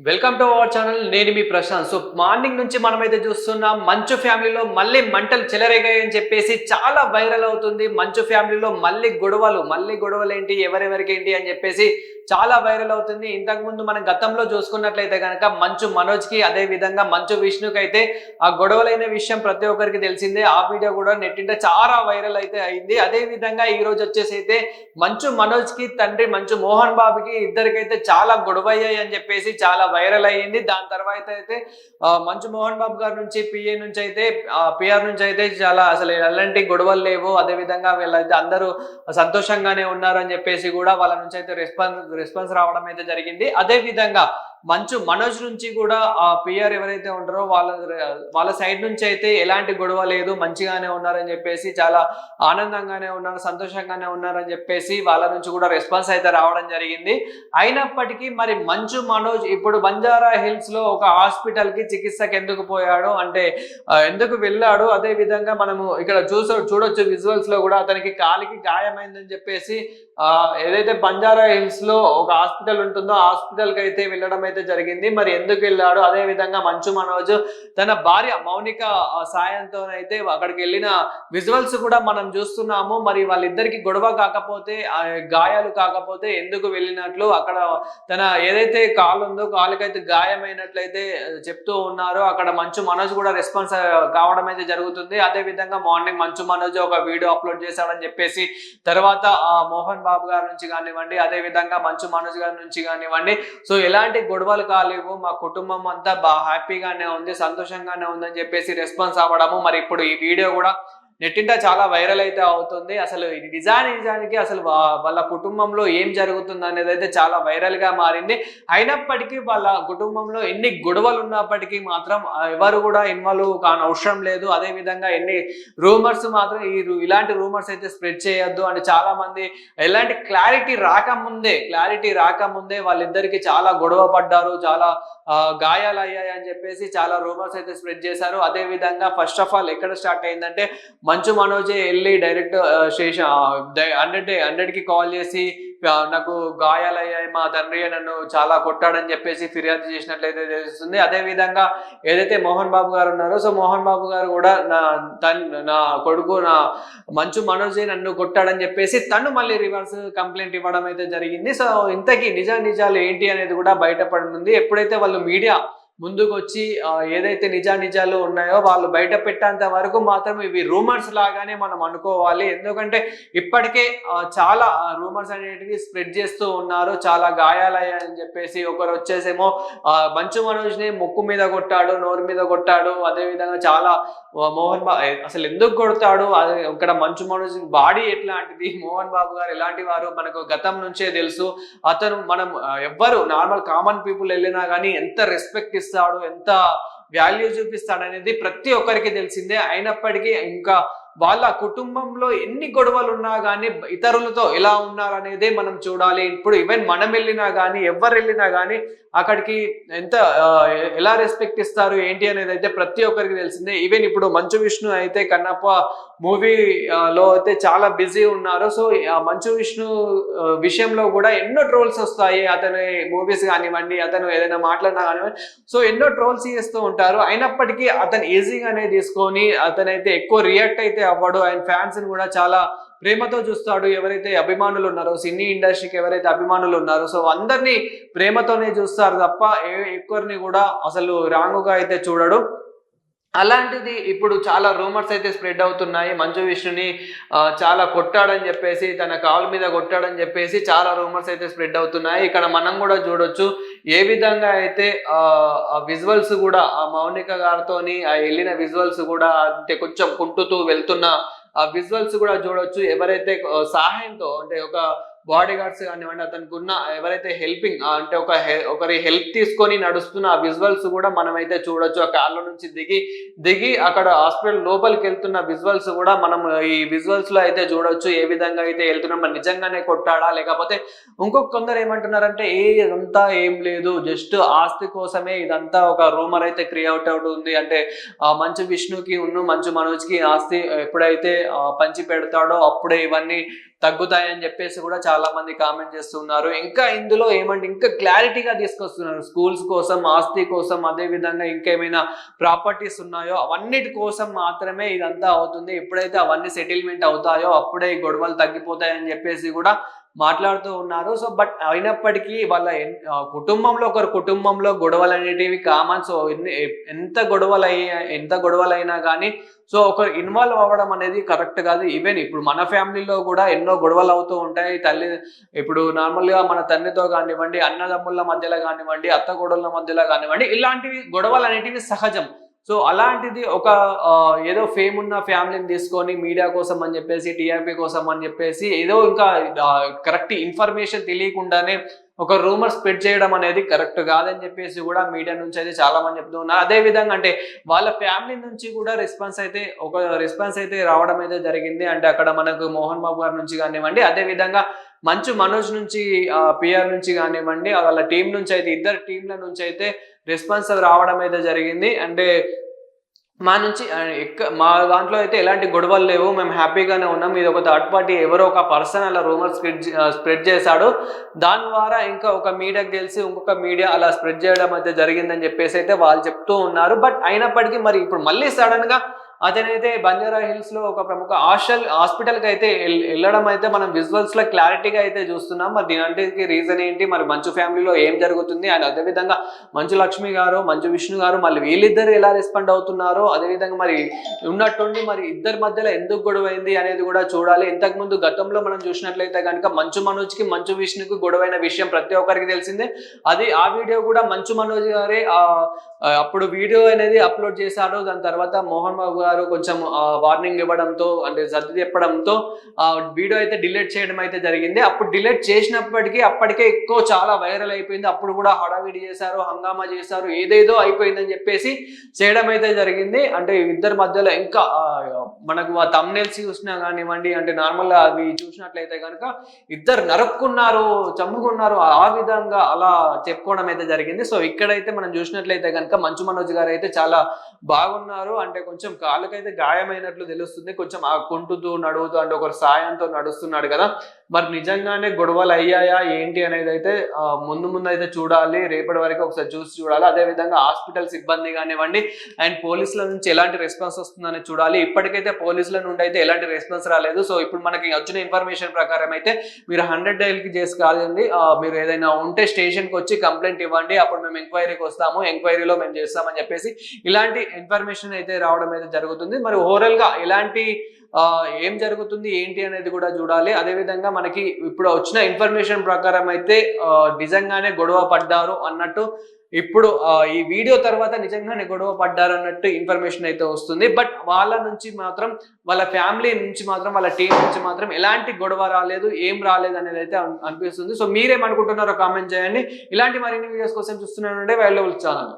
Welcome to our channel. నేను మీ Prashanth. So morning నుంచి మనమైతే చూస్తున్నాం మంచు ఫ్యామిలీలో మళ్ళీ మంటలు చెలరేగాయి అని చెప్పేసి చాలా వైరల్ అవుతుంది. మంచు ఫ్యామిలీలో మళ్ళీ గొడవలు ఏంటి, ఎవరెవరికి ఏంటి అని చెప్పేసి చాలా వైరల్ అవుతుంది. ఇంతకుముందు మనం గతంలో చూసుకున్నట్లయితే కనుక మంచు మనోజ్కి, అదే విధంగా మంచు విష్ణుకి అయితే ఆ గొడవలైన విషయం ప్రతి ఒక్కరికి తెలిసిందే. ఆ వీడియో కూడా నెట్టింట చాలా వైరల్ అయితే అయింది. అదే విధంగా ఈ రోజు వచ్చేసి అయితే మంచు మనోజ్కి తండ్రి మంచు మోహన్ బాబుకి ఇద్దరికైతే చాలా గొడవ అయ్యాయి అని చెప్పేసి చాలా వైరల్ అయ్యింది. దాని తర్వాత అయితే మంచు మోహన్ బాబు గారి నుంచి పిఆర్ నుంచి అయితే చాలా అసలు ఎలాంటి గొడవలు లేవు, అదే విధంగా వీళ్ళైతే అందరూ సంతోషంగానే ఉన్నారు అని చెప్పేసి కూడా వాళ్ళ నుంచి అయితే రెస్పాన్స్ రావడం అయితే జరిగింది. అదే విధంగా మంచు మనోజ్ నుంచి కూడా ఆ పిఆర్ ఎవరైతే ఉంటారో వాళ్ళ సైడ్ నుంచి అయితే ఎలాంటి గొడవ లేదు, మంచిగానే ఉన్నారని చెప్పేసి, చాలా ఆనందంగానే ఉన్నారు, సంతోషంగానే ఉన్నారని చెప్పేసి వాళ్ళ నుంచి కూడా రెస్పాన్స్ అయితే రావడం జరిగింది. అయినప్పటికీ మరి మంచు మనోజ్ ఇప్పుడు బంజారా హిల్స్ లో ఒక హాస్పిటల్ కి చికిత్సకు ఎందుకు పోయాడు అంటే ఎందుకు వెళ్ళాడు, అదే విధంగా మనము ఇక్కడ చూడొచ్చు విజువల్స్ లో కూడా అతనికి కాలికి గాయమైందని చెప్పేసి ఏదైతే బంజారా హిల్స్ లో ఒక హాస్పిటల్ ఉంటుందో ఆ హాస్పిటల్ కి అయితే వెళ్ళడం అయితే జరిగింది. మరి ఎందుకు వెళ్ళాడు, అదే విధంగా మంచు మనోజ్ తన భార్య మౌనిక సాయంతో అయితే అక్కడికి వెళ్ళిన విజువల్స్ కూడా మనం చూస్తున్నాము. మరి వాళ్ళిద్దరికి గొడవ కాకపోతే, గాయాలు కాకపోతే ఎందుకు వెళ్ళినట్లు అక్కడ తన ఏదైతే కాలు ఉందో కాలుకైతే గాయమైనట్లయితే చెప్తూ ఉన్నారు. అక్కడ మంచు మనోజ్ కూడా రెస్పాన్స్ కావడం అయితే జరుగుతుంది. అదే విధంగా మార్నింగ్ మంచు మనోజ్ ఒక వీడియో అప్లోడ్ చేశాడని చెప్పేసి, తర్వాత మోహన్ బాబు గారి నుంచి కానివ్వండి, అదే విధంగా మంచు మనోజ్ గారి నుంచి కానివ్వండి, సో ఎలాంటి గొడవలు కాలేవు, మా కుటుంబం అంతా హ్యాపీగానే ఉంది, సంతోషంగానే ఉందని చెప్పేసి రెస్పాన్స్ అవ్వడము. మరి ఇప్పుడు ఈ వీడియో కూడా నెట్టింట చాలా వైరల్ అయితే అవుతుంది. అసలు నిజానికి అసలు వాళ్ళ కుటుంబంలో ఏం జరుగుతుంది అనేది అయితే చాలా వైరల్ గా మారింది. అయినప్పటికీ వాళ్ళ కుటుంబంలో ఎన్ని గొడవలు ఉన్నప్పటికీ మాత్రం ఎవరు కూడా ఇన్వాల్వ్ కాని అవసరం లేదు. అదే విధంగా ఎన్ని రూమర్స్ మాత్రం ఇలాంటి రూమర్స్ అయితే స్ప్రెడ్ చేయొద్దు అని చాలా మంది ఎలాంటి క్లారిటీ రాకముందే వాళ్ళిద్దరికి చాలా గొడవ పడ్డారు, చాలా గాయాలు అయ్యాయి అని చెప్పేసి చాలా రూమర్స్ అయితే స్ప్రెడ్ చేశారు. అదే విధంగా ఫస్ట్ ఆఫ్ ఆల్ ఎక్కడ స్టార్ట్ అయిందంటే మంచు మనోజే వెళ్ళి డైరెక్ట్ స్టేషన్ 100కి కాల్ చేసి నాకు గాయాలయ్యాయి, మా తండ్రి నన్ను చాలా కొట్టాడని చెప్పేసి ఫిర్యాదు చేసినట్లయితే తెలుస్తుంది. అదే విధంగా ఏదైతే మోహన్ బాబు గారు ఉన్నారో, సో మోహన్ బాబు గారు కూడా నా కొడుకు మంచు మనోజే నన్ను కొట్టాడని చెప్పేసి తను మళ్ళీ రివర్స్ కంప్లైంట్ ఇవ్వడం అయితే జరిగింది. సో ఇంతకీ నిజాలు ఏంటి అనేది కూడా బయటపడనుంది. ఎప్పుడైతే వాళ్ళు మీడియా ముందుకు వచ్చి ఏదైతే నిజాలు ఉన్నాయో వాళ్ళు బయట పెట్టేంత వరకు మాత్రం ఇవి రూమర్స్ లాగానే మనం అనుకోవాలి. ఎందుకంటే ఇప్పటికే చాలా రూమర్స్ అనేటివి స్ప్రెడ్ చేస్తూ ఉన్నారు. చాలా గాయాలయ్యాయని చెప్పేసి ఒకరు వచ్చేసేమో మంచు మనోజ్ ని ముక్కు మీద కొట్టాడు, నోరు మీద కొట్టాడు, అదే విధంగా చాలా అసలు ఎందుకు కొడతాడు, ఇక్కడ మంచు మనోజ్ బాడీ ఎట్లాంటిది, మోహన్ బాబు గారు ఎలాంటి వారు మనకు గతం నుంచే తెలుసు. అతను మనం ఎవ్వరు నార్మల్ కామన్ పీపుల్ వెళ్ళినా కానీ ఎంత రెస్పెక్ట్ ఇస్తాడు, ఎంత వాల్యూ చూపిస్తాడు అనేది ప్రతి ఒక్కరికి తెలిసిందే. అయినప్పటికీ ఇంకా వాళ్ళ కుటుంబంలో ఎన్ని గొడవలు ఉన్నా కానీ ఇతరులతో ఎలా ఉన్నారనేదే మనం చూడాలి. ఇప్పుడు ఈవెన్ మనం వెళ్ళినా కానీ ఎవరు వెళ్ళినా కానీ అక్కడికి ఎంత ఎలా రెస్పెక్ట్ ఇస్తారు ఏంటి అనేది అయితే ప్రతి ఒక్కరికి తెలిసిందే. ఈవెన్ ఇప్పుడు మంచు విష్ణు అయితే కన్నప్ప మూవీలో అయితే చాలా బిజీ ఉన్నారు. సో మంచు విష్ణు విషయంలో కూడా ఎన్నో ట్రోల్స్ వస్తాయి. అతని మూవీస్ కానివ్వండి, అతను ఏదైనా మాట్లాడినా కానివ్వండి, సో ఎన్నో ట్రోల్స్ చేస్తూ ఉంటారు. అయినప్పటికీ అతను ఈజీగానే తీసుకొని అతనైతే ఎక్కువ రియాక్ట్ అయితే అవ్వడు. ఆయన ఫ్యాన్స్ ని కూడా చాలా ప్రేమతో చూస్తాడు. ఎవరైతే అభిమానులు ఉన్నారో, సినీ ఇండస్ట్రీకి ఎవరైతే అభిమానులు ఉన్నారో, సో అందరినీ ప్రేమతోనే చూస్తారు తప్ప ఎక్కువరిని కూడా అసలు రాంగుగా అయితే చూడడు. అలాంటిది ఇప్పుడు చాలా రూమర్స్ అయితే స్ప్రెడ్ అవుతున్నాయి. మంచు విష్ణుని చాలా కొట్టాడని చెప్పేసి, తన కాలు మీద కొట్టాడని చెప్పేసి చాలా రూమర్స్ అయితే స్ప్రెడ్ అవుతున్నాయి. ఇక్కడ మనం కూడా చూడొచ్చు ఏ విధంగా అయితే విజువల్స్ కూడా ఆ మౌనిక గారితోని వెళ్ళిన విజువల్స్ కూడా అంటే కొంచెం కుంటుతూ వెళ్తున్న ఆ విజువల్స్ కూడా చూడొచ్చు. ఎవరైతే సహాయంతో అంటే ఒక బాడీ గార్డ్స్ కానివ్వండి, అతనికి ఉన్న ఎవరైతే హెల్పింగ్ అంటే ఒకరి హెల్ప్ తీసుకొని నడుస్తున్న ఆ విజువల్స్ కూడా మనమైతే చూడొచ్చు. ఆ కార్లో నుంచి దిగి అక్కడ హాస్పిటల్ లోపలికి వెళ్తున్న విజువల్స్ కూడా మనం ఈ విజువల్స్ లో అయితే చూడొచ్చు. ఏ విధంగా అయితే వెళ్తున్నాం, మరి నిజంగానే కొట్టాడా లేకపోతే కొందరు ఏమంటున్నారంటే ఇదంతా ఏం లేదు, జస్ట్ ఆస్తి కోసమే ఇదంతా ఒక రూమర్ అయితే క్రియేట్ అవుతుంది. అంటే మంచు విష్ణుకి మంచు మనోజ్కి ఆస్తి ఎప్పుడైతే పంచి పెడతాడో అప్పుడే ఇవన్నీ తగ్గుతాయని చెప్పేసి కూడా చాలా మంది కామెంట్ చేస్తున్నారు. ఇంకా ఇందులో ఏమంటే ఇంకా క్లారిటీగా తీసుకొస్తున్నారు. స్కూల్స్ కోసం, ఆస్తి కోసం, అదే విధంగా ఇంకేమైనా ప్రాపర్టీస్ ఉన్నాయో అవన్నిటి కోసం మాత్రమే ఇదంతా అవుతుంది. ఎప్పుడైతే అవన్నీ సెటిల్మెంట్ అవుతాయో అప్పుడే ఈ గొడవలు తగ్గిపోతాయని చెప్పేసి కూడా మాట్లాడుతూ ఉన్నారు. సో బట్ అయినప్పటికీ వాళ్ళ కుటుంబంలో గొడవలు అనేటివి కామన్. సో ఎంత గొడవలైనా కానీ సో ఒకరు ఇన్వాల్వ్ అవ్వడం అనేది కరెక్ట్ కాదు. ఈవెన్ ఇప్పుడు మన ఫ్యామిలీలో కూడా ఎన్నో గొడవలు అవుతూ ఉంటాయి. ఇప్పుడు నార్మల్ గా మన తండ్రితో కానివ్వండి, అన్నదమ్ముల మధ్యలో కానివ్వండి, అత్త కోడళ్ళ మధ్యలో కానివ్వండి, ఇలాంటివి గొడవలు అనేటివి సహజం. సో అలాంటిది ఒక ఏదో ఫేమ్ ఉన్న ఫ్యామిలీని తీసుకొని మీడియా కోసం అని చెప్పేసి, టీఆర్పీ కోసం అని చెప్పేసి ఏదో ఇంకా కరెక్ట్ ఇన్ఫర్మేషన్ తెలియకుండానే ఒక రూమర్ స్ప్రెడ్ చేయడం అనేది కరెక్ట్ కాదని చెప్పేసి కూడా మీడియా నుంచి అయితే చాలా మంది చెప్తూ ఉన్నారు. అదే విధంగా అంటే వాళ్ళ ఫ్యామిలీ నుంచి కూడా రెస్పాన్స్ అయితే రావడం అయితే జరిగింది. అంటే అక్కడ మనకు మోహన్ బాబు గారి నుంచి కానివ్వండి, అదే విధంగా మంచు మనోజ్ నుంచి, పిఆర్ నుంచి కానివ్వండి, వాళ్ళ టీం నుంచి అయితే, ఇద్దరు టీంల నుంచి అయితే రెస్పాన్స్ రావడం అయితే జరిగింది. అంటే మా దాంట్లో అయితే ఎలాంటి గొడవలు లేవు, మేము హ్యాపీగానే ఉన్నాం. ఇది ఒక థర్డ్ పార్టీ ఎవరో ఒక పర్సన్ అలా రూమర్ స్ప్రెడ్ చేశాడు, దాని ద్వారా ఇంకా ఒక మీడియాకి తెలిసి ఇంకొక మీడియా అలా స్ప్రెడ్ చేయడం అయితే జరిగిందని చెప్పేసి అయితే వాళ్ళు చెప్తూ ఉన్నారు. బట్ అయినప్పటికీ మరి ఇప్పుడు మళ్ళీ సడన్ గా అతనైతే బంజారా హిల్స్ లో ఒక ప్రముఖ హాస్పిటల్ కి అయితే వెళ్ళడం అయితే మనం విజువల్స్ లో క్లారిటీగా అయితే చూస్తున్నాం. మరి దీనికి రీజన్ ఏంటి, మరి మంచు ఫ్యామిలీలో ఏం జరుగుతుంది, అండ్ అదేవిధంగా మంచు లక్ష్మి గారు, మంచు విష్ణు గారు మళ్ళీ వీళ్ళిద్దరు ఎలా రెస్పాండ్ అవుతున్నారో, అదేవిధంగా మరి ఉన్నట్టుండి మరి ఇద్దరి మధ్యలో ఎందుకు గొడవైంది అనేది కూడా చూడాలి. ఇంతకు ముందు గతంలో మనం చూసినట్లయితే కనుక మంచు మనోజ్ కి, మంచు విష్ణుకి గొడవైన విషయం ప్రతి ఒక్కరికి తెలిసిందే. ఆ వీడియో కూడా మంచు మనోజ్ గారే అప్పుడు వీడియో అనేది అప్లోడ్ చేశారు. దాని తర్వాత మోహన్ బాబు గారు కొంచెం వార్నింగ్ ఇవ్వడంతో, అంటే సర్ది చెప్పడంతో వీడియో అయితే డిలీట్ చేయడం అయితే జరిగింది. అప్పుడు డిలీట్ చేసినప్పటికీ అప్పటికే ఎక్కువ చాలా వైరల్ అయిపోయింది. అప్పుడు కూడా హడావిడి చేశారు, హంగామా చేశారు, ఏదేదో అయిపోయిందని చెప్పేసి చేయడం అయితే జరిగింది. అంటే ఇద్దరి మధ్యలో ఇంకా మనకు ఆ థంబ్నెయిల్స్ చూసినా కానివ్వండి, అంటే నార్మల్ గా అవి చూసినట్లయితే కనుక ఇద్దరు నరుక్కున్నారు, చంపుకున్నారు, ఆ విధంగా అలా చెప్పుకోవడం అయితే జరిగింది. సో ఇక్కడైతే మనం చూసినట్లయితే కనుక మంచు మనోజ్ గారు అయితే చాలా బాగున్నారు. అంటే కొంచెం కాళ్ళకైతే గాయమైనట్లు తెలుస్తుంది, కొంచెం కుంటుతూ నడువుతూ, అంటే ఒకరు సాయంతో నడుస్తున్నాడు కదా. మరి నిజంగానే గొడవలు అయ్యాయా ఏంటి అనేది అయితే ముందు అయితే చూడాలి, రేపటి వరకు ఒకసారి చూడాలి. అదే విధంగా హాస్పిటల్ సిబ్బంది కానివ్వండి అండ్ పోలీసుల నుంచి ఎలాంటి రెస్పాన్స్ వస్తుందని చూడాలి. ఇప్పటికైతే పోలీసుల నుండి అయితే ఎలాంటి రెస్పాన్స్ రాలేదు. సో ఇప్పుడు మనకి వచ్చిన ఇన్ఫర్మేషన్ ప్రకారం అయితే మీరు 100 డైల్కి చేసి కాదండి, మీరు ఏదైనా ఉంటే స్టేషన్కి వచ్చి కంప్లైంట్ ఇవ్వండి, అప్పుడు మేము ఎంక్వైరీకి వస్తాము, ఎంక్వైరీలో మేము చేస్తామని చెప్పేసి ఇలాంటి ఇన్ఫర్మేషన్ అయితే రావడం అయితే జరుగుతుంది. మరి ఓవరాల్ గా ఎలాంటి ఏం జరుగుతుంది ఏంటి అనేది కూడా చూడాలి. అదేవిధంగా మనకి ఇప్పుడు వచ్చిన ఇన్ఫర్మేషన్ ప్రకారం అయితే నిజంగానే గొడవ పడ్డారు అన్నట్టు, ఇప్పుడు ఈ వీడియో తర్వాత నిజంగానే గొడవ పడ్డారు అన్నట్టు ఇన్ఫర్మేషన్ అయితే వస్తుంది. బట్ వాళ్ళ నుంచి మాత్రం, వాళ్ళ ఫ్యామిలీ నుంచి మాత్రం, వాళ్ళ టీం నుంచి మాత్రం ఎలాంటి గొడవ రాలేదు, ఏం రాలేదు అనేది అయితే అనిపిస్తుంది. సో మీరేమనుకుంటున్నారో కామెంట్ చేయండి. ఇలాంటి మరిన్ని వీడియోస్ కోసం చూస్తున్నానంటే వాల్యుబుల్ ఛానల్.